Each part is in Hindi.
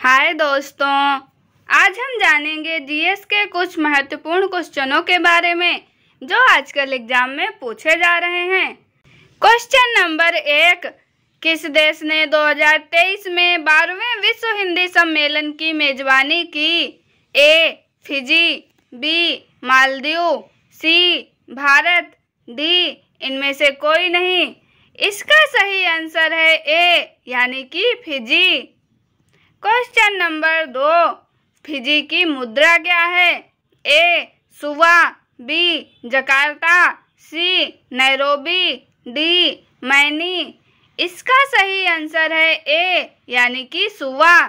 हाय दोस्तों, आज हम जानेंगे जीएस के कुछ महत्वपूर्ण क्वेश्चनों के बारे में जो आजकल एग्जाम में पूछे जा रहे हैं। क्वेश्चन नंबर 1, किस देश ने 2023 में 12वें विश्व हिंदी सम्मेलन की मेजबानी की? A. Fiji, B. Maldives, C. Bharat, D. इनमें से कोई नहीं। इसका सही आंसर है ए यानी कि फिजी। क्वेश्चन नंबर 2, फिजी की मुद्रा क्या है? A. Suva, B. Jakarta, C. Nairobi, D. मैनी। इसका सही आंसर है ए यानी कि सुवा।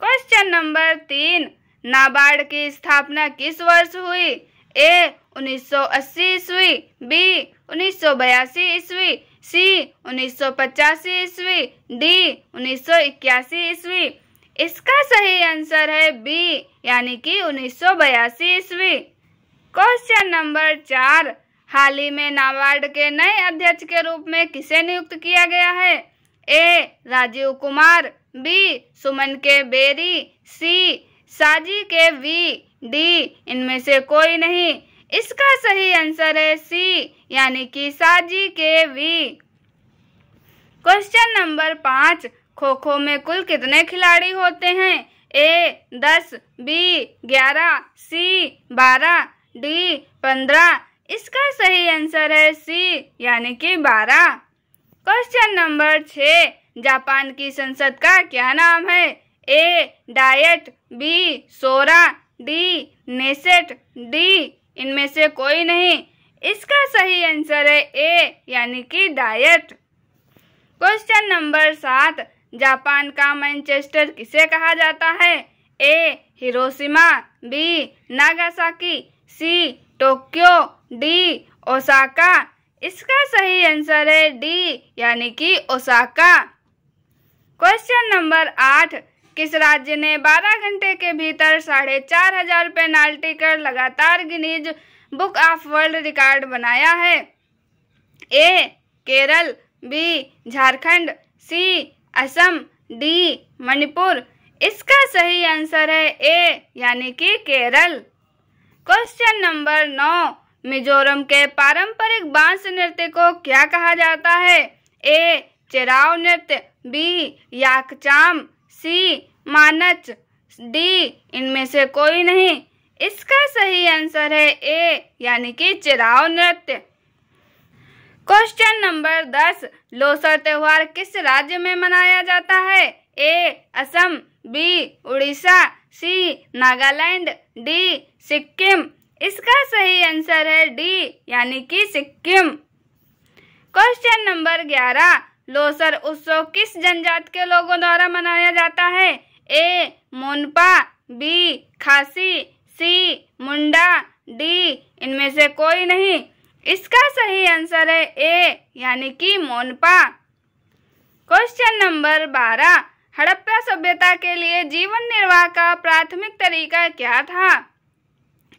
क्वेश्चन नंबर 3, नाबार्ड की स्थापना किस वर्ष हुई? ए. 1980 ईस्वी, बी. 1982 ईस्वी, सी. 1985 ईस्वी, डी. 1981 ईस्वी। इसका सही आंसर है बी यानी कि 1982 ईस्वी। क्वेश्चन नंबर 4, हाल ही में नाबार्ड के नए अध्यक्ष के रूप में किसे नियुक्त किया गया है? ए. राजीव कुमार, बी. सुमन के बेरी, सी. साजी के वी, डी. इनमें से कोई नहीं। इसका सही आंसर है सी यानी कि साजी के we. Question number 5, kho kho में कुल कितने खिलाड़ी होते हैं? ए. 10, बी. 11, सी. 12, डी. 15। इसका सही आंसर है सी यानी कि 12। क्वेश्चन नंबर 6, जापान की संसद का क्या नाम है? ए. Diet, B. सोरा, डी. Knesset, D. इनमें से कोई नहीं। इसका सही आंसर है ए यानी कि डायट। क्वेश्चन नंबर 7, जापान का मैनचेस्टर किसे कहा जाता है? A. Hiroshima, B. Nagasaki, C. Tokyo, D. Osaka. इसका सही आंसर है डी यानी कि ओसाका। क्वेश्चन नंबर 8, किस राज्य ने 12 घंटे के भीतर 4,500 पेनाल्टी कर लगातार Guinness book of world record बनाया है? ए. केरल, बी. झारखंड, सी. असम, डी. मणिपुर। इसका सही आंसर है ए यानी कि केरल। क्वेश्चन नंबर 9, मिजोरम के पारंपरिक बांस नृत्य को क्या कहा जाता है? ए. चेराव नृत्य, बी. याकचाम, सी. मानच, डी. इनमें से कोई नहीं। इसका सही आंसर है ए यानी कि चेराव नृत्य। क्वेश्चन नंबर 10, लोसर त्योहार किस राज्य में मनाया जाता है? ए. असम, बी. उड़ीसा, सी. नागालैंड, डी. सिक्किम। इसका सही आंसर है डी यानी कि सिक्किम। क्वेश्चन नंबर 11, लोसर उत्सव किस जनजाति के लोगों द्वारा मनाया जाता है? ए. मोनपा, बी. खासी, सी. मुंडा, डी. इनमें से कोई नहीं। इसका सही आंसर है ए यानी कि मोनपा। क्वेश्चन नंबर 12, हड़प्पा सभ्यता के लिए जीवन निर्वाह का प्राथमिक तरीका क्या था?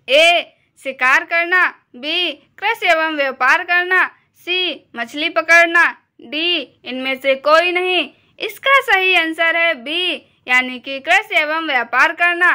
ए. शिकार करना, बी. कृषि एवं व्यापार करना, सी. मछली पकड़ना, डी. इनमें से कोई नहीं। इसका सही आंसर है बी यानी कि कृषि एवं व्यापार करना।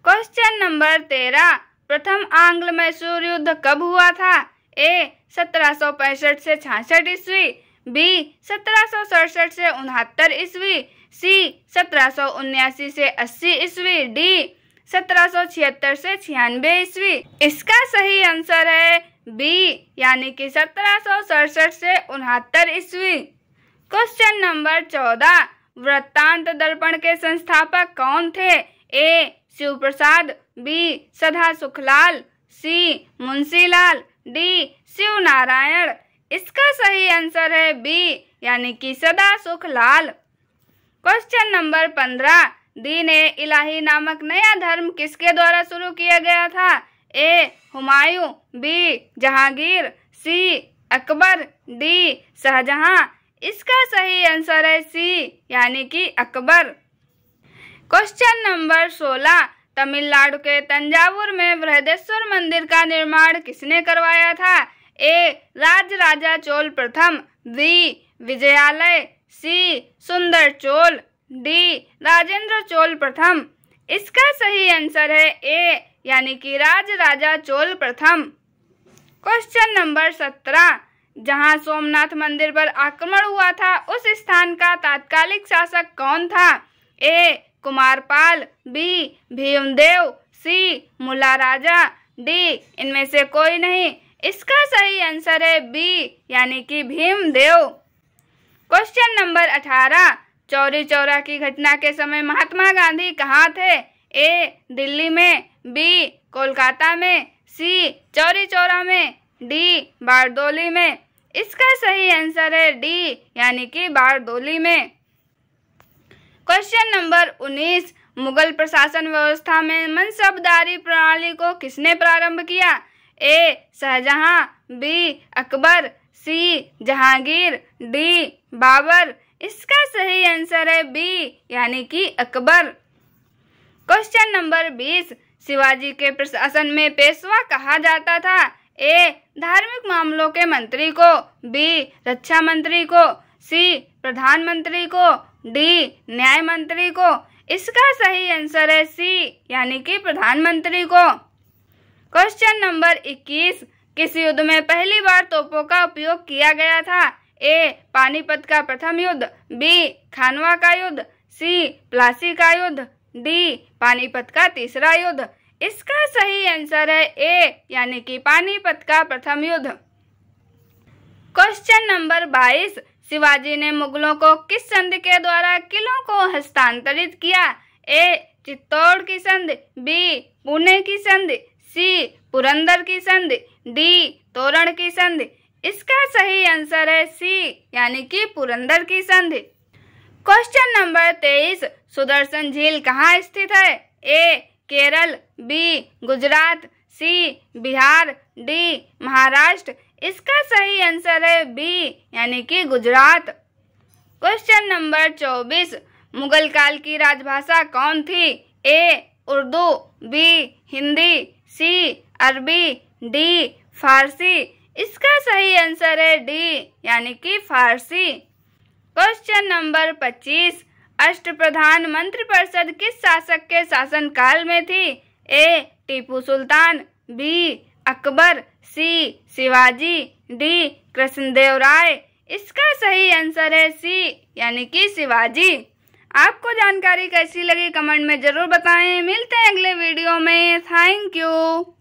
क्वेश्चन नंबर 13, प्रथम आंग्ल मैसूर युद्ध कब हुआ था? ए. 1765 से 66 ईस्वी, बी. 1767 से 69 ईस्वी, सी. 1779 से 80 ईस्वी, डी. 1776 से 96 ईस्वी। इसका सही आंसर है बी यानी कि 1767 से 69 ईस्वी। क्वेश्चन नंबर 14, वृत्तांत दर्पण के संस्थापक कौन थे? ए. शिव प्रसाद, बी. सदा सुखलाल, सी. मुंशीलाल, डी. शिव नारायण। इसका सही आंसर है बी यानी कि सदा सुखलाल। क्वेश्चन नंबर 15, दीन ए इलाही नामक नया धर्म किसके द्वारा शुरू किया गया था? ए. हुमायूं, बी. जहांगीर, सी. अकबर, डी. शाहजहां। इसका सही आंसर है सी यानी कि अकबर। क्वेश्चन नंबर 16, तमिलनाडु के तंजावुर में बृहदेश्वर मंदिर का निर्माण किसने करवाया था? ए. राजराजा चोल प्रथम, बी. विजयालय, सी. सुंदर चोल, डी राजेंद्र चोल प्रथम। इसका सही आंसर है ए यानी कि राजराजा चोल प्रथम। क्वेश्चन नंबर 17, जहां सोमनाथ मंदिर पर आक्रमण हुआ था उस स्थान का तात्कालिक शासक कौन था? ए कुमारपाल, बी भीमदेव, सी मुल्ला राजा, डी इनमें से कोई नहीं। इसका सही आंसर है बी यानी कि भीमदेव। क्वेश्चन नंबर 18, चौरी चौरा की घटना के समय महात्मा गांधी कहाँ थे? ए दिल्ली में, बी कोलकाता में, सी चौरी चौरा में, डी बारडोली में। इसका सही आंसर है डी यानी कि बारडोली में। क्वेश्चन नंबर 19, मुगल प्रशासन व्यवस्था में मनसबदारी प्रणाली को किसने प्रारंभ किया? ए शाहजहां, बी अकबर, सी जहांगीर, डी बाबर। इसका सही आंसर है बी यानी कि अकबर। क्वेश्चन नंबर 20, शिवाजी के प्रशासन में पेशवा कहा जाता था? ए धार्मिक मामलों के मंत्री को, बी रक्षा मंत्री को, सी प्रधानमंत्री को, डी न्याय मंत्री को। इसका सही आंसर है सी यानी कि प्रधानमंत्री को। क्वेश्चन नंबर 21, किस युद्ध में पहली बार तोपों का उपयोग किया गया था? ए पानीपत का प्रथम युद्ध, बी खानवा का युद्ध, सी प्लासी का युद्ध, डी पानीपत का तीसरा युद्ध। इसका सही आंसर है ए यानी कि पानीपत का प्रथम युद्ध। क्वेश्चन नंबर 22, शिवाजी ने मुगलों को किस संधि के द्वारा किलों को हस्तांतरित किया? ए चित्तौड़ की संधि, बी पुणे की संधि, सी पुरंदर की संधि, डी तोरण की संधि। इसका सही आंसर है सी यानी कि पुरंदर की संधि। क्वेश्चन नंबर 23, सुदर्शन झील कहाँ स्थित है? ए केरल, बी गुजरात, सी बिहार, डी महाराष्ट्र। इसका सही आंसर है बी यानी कि गुजरात। क्वेश्चन नंबर 24, मुगल काल की राजभाषा कौन थी? ए उर्दू, बी हिंदी, सी अरबी, डी फारसी। इसका सही आंसर है डी यानी कि फारसी। क्वेश्चन नंबर 25, अष्टप्रधान मंत्रिपरिषद किस शासक के शासनकाल में थी? ए टीपू सुल्तान, बी अकबर, सी शिवाजी, डी कृष्णदेव राय। इसका सही आंसर है सी यानी कि शिवाजी। आपको जानकारी कैसी लगी कमेंट में जरूर बताएं। मिलते हैं अगले वीडियो में। Thank you.